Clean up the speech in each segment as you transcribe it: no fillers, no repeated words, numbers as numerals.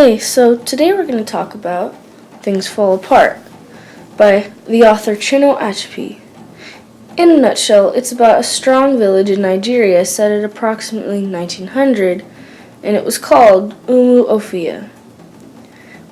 Hey, so today we're going to talk about Things Fall Apart by the author Chinua Achebe. In a nutshell, it's about a strong village in Nigeria set at approximately 1900, and it was called Umuofia.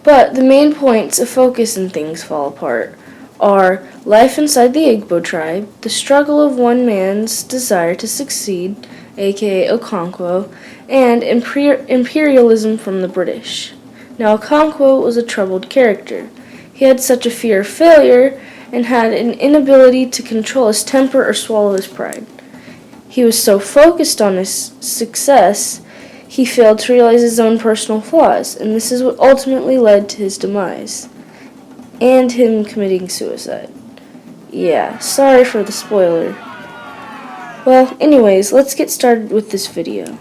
But the main points of focus in Things Fall Apart are life inside the Igbo tribe, the struggle of one man's desire to succeed, aka Okonkwo, and imperialism from the British. Now, Okonkwo was a troubled character. He had such a fear of failure and had an inability to control his temper or swallow his pride. He was so focused on his success, he failed to realize his own personal flaws, and this is what ultimately led to his demise and him committing suicide. Yeah, sorry for the spoiler. Well, anyways, let's get started with this video.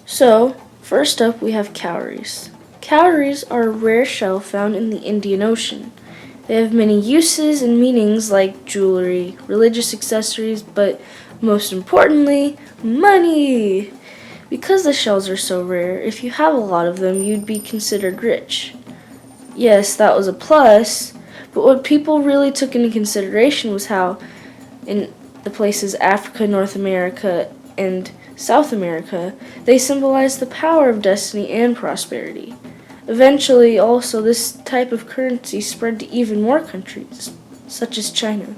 So, first up we have cowries. Cowries are a rare shell found in the Indian Ocean. They have many uses and meanings like jewelry, religious accessories, but most importantly, money! Because the shells are so rare, if you have a lot of them, you'd be considered rich. Yes, that was a plus, but what people really took into consideration was how in the places Africa, North America, and South America, they symbolized the power of destiny and prosperity. Eventually, also, this type of currency spread to even more countries, such as China.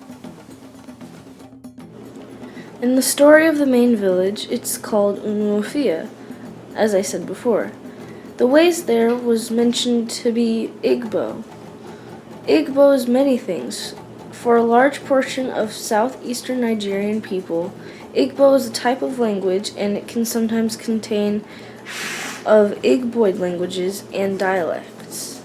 In the story of the main village, it's called Umuofia, as I said before. The ways there was mentioned to be Igbo. Igbo is many things. For a large portion of southeastern Nigerian people, Igbo is a type of language, and it can sometimes contain of Igboid languages and dialects.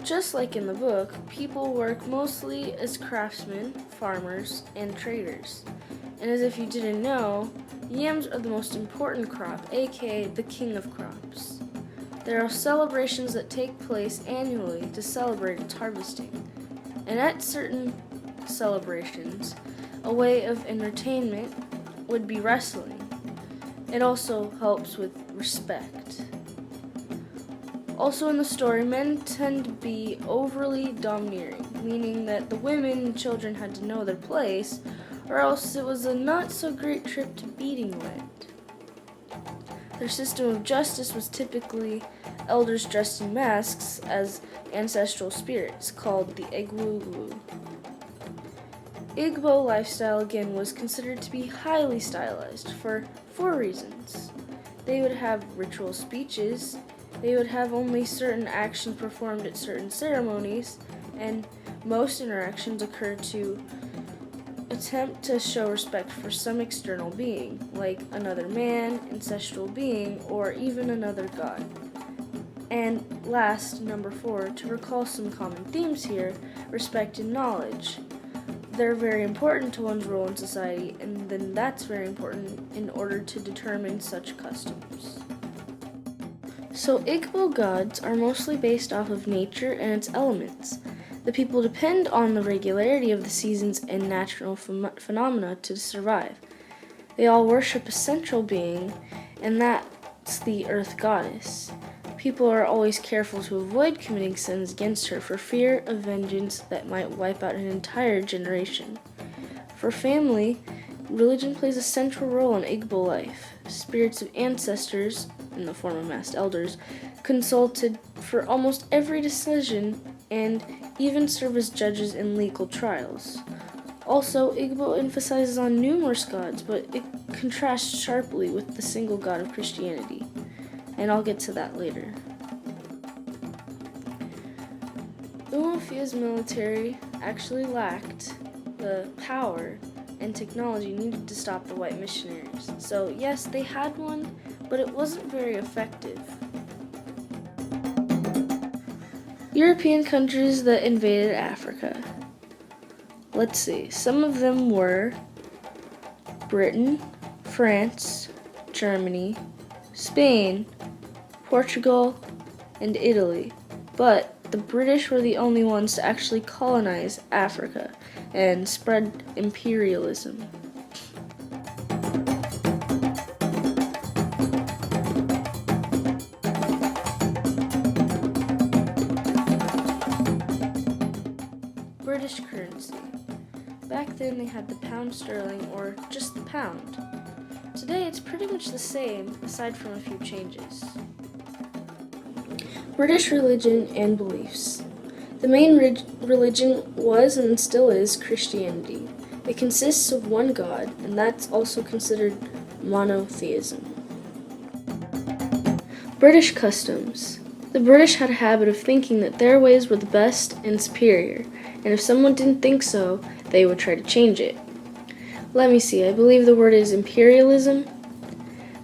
Just like in the book, people work mostly as craftsmen, farmers, and traders. And as if you didn't know, yams are the most important crop, aka the king of crops. There are celebrations that take place annually to celebrate its harvesting. And at certain celebrations, a way of entertainment would be wrestling. It also helps with respect. Also in the story, men tend to be overly domineering, meaning that the women and children had to know their place, or else it was a not-so-great trip to beating land. Their system of justice was typically elders dressed in masks as ancestral spirits, called the Egwugwu. Igbo lifestyle, again, was considered to be highly stylized for 4 reasons. They would have ritual speeches, they would have only certain actions performed at certain ceremonies, and most interactions occurred to attempt to show respect for some external being, like another man, ancestral being, or even another god. And last, number 4, to recall some common themes here, respect and knowledge. They're very important to one's role in society, and then that's very important in order to determine such customs. So Igbo gods are mostly based off of nature and its elements. The people depend on the regularity of the seasons and natural phenomena to survive. They all worship a central being, and that's the earth goddess. People are always careful to avoid committing sins against her for fear of vengeance that might wipe out an entire generation. For family, religion plays a central role in Igbo life. Spirits of ancestors, in the form of masked elders, consulted for almost every decision and even serve as judges in legal trials. Also, Igbo emphasizes on numerous gods, but it contrasts sharply with the single god of Christianity. And I'll get to that later. Umuofia's military actually lacked the power and technology needed to stop the white missionaries. So yes, they had one, but it wasn't very effective. European countries that invaded Africa. Let's see, some of them were Britain, France, Germany, Spain, Portugal, and Italy, but the British were the only ones to actually colonize Africa and spread imperialism. then they had the pound sterling or just the pound. Today it's pretty much the same, aside from a few changes. British religion and beliefs. The main religion was and still is Christianity. It consists of one God, and that's also considered monotheism. British customs. The British had a habit of thinking that their ways were the best and superior, and if someone didn't think so, they would try to change it. Let me see, I believe the word is imperialism.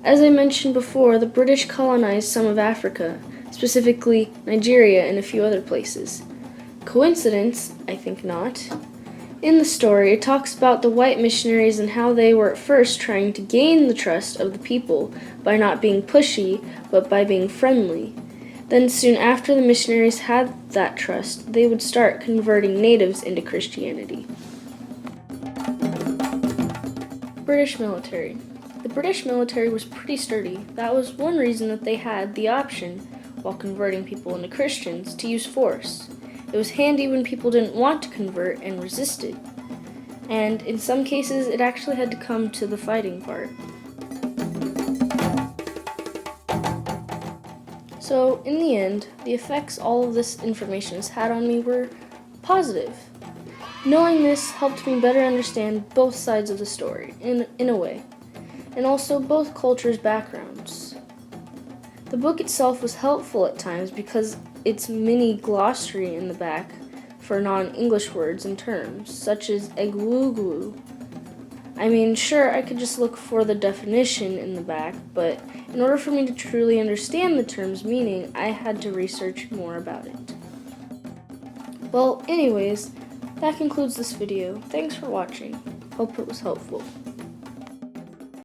As I mentioned before, the British colonized some of Africa, specifically Nigeria and a few other places. Coincidence? I think not. In the story, it talks about the white missionaries and how they were at first trying to gain the trust of the people by not being pushy, but by being friendly. Then soon after the missionaries had that trust, they would start converting natives into Christianity. British military. The British military was pretty sturdy. That was one reason that they had the option, while converting people into Christians, to use force. It was handy when people didn't want to convert and resisted. And in some cases, it actually had to come to the fighting part. So, in the end, the effects all of this information has had on me were positive. Knowing this helped me better understand both sides of the story, in a way, and also both cultures' backgrounds. The book itself was helpful at times because its mini glossary in the back for non-English words and terms, such as egwugu. I mean, sure, I could just look for the definition in the back, but in order for me to truly understand the term's meaning, I had to research more about it. Well, anyways, that concludes this video. Thanks for watching. Hope it was helpful.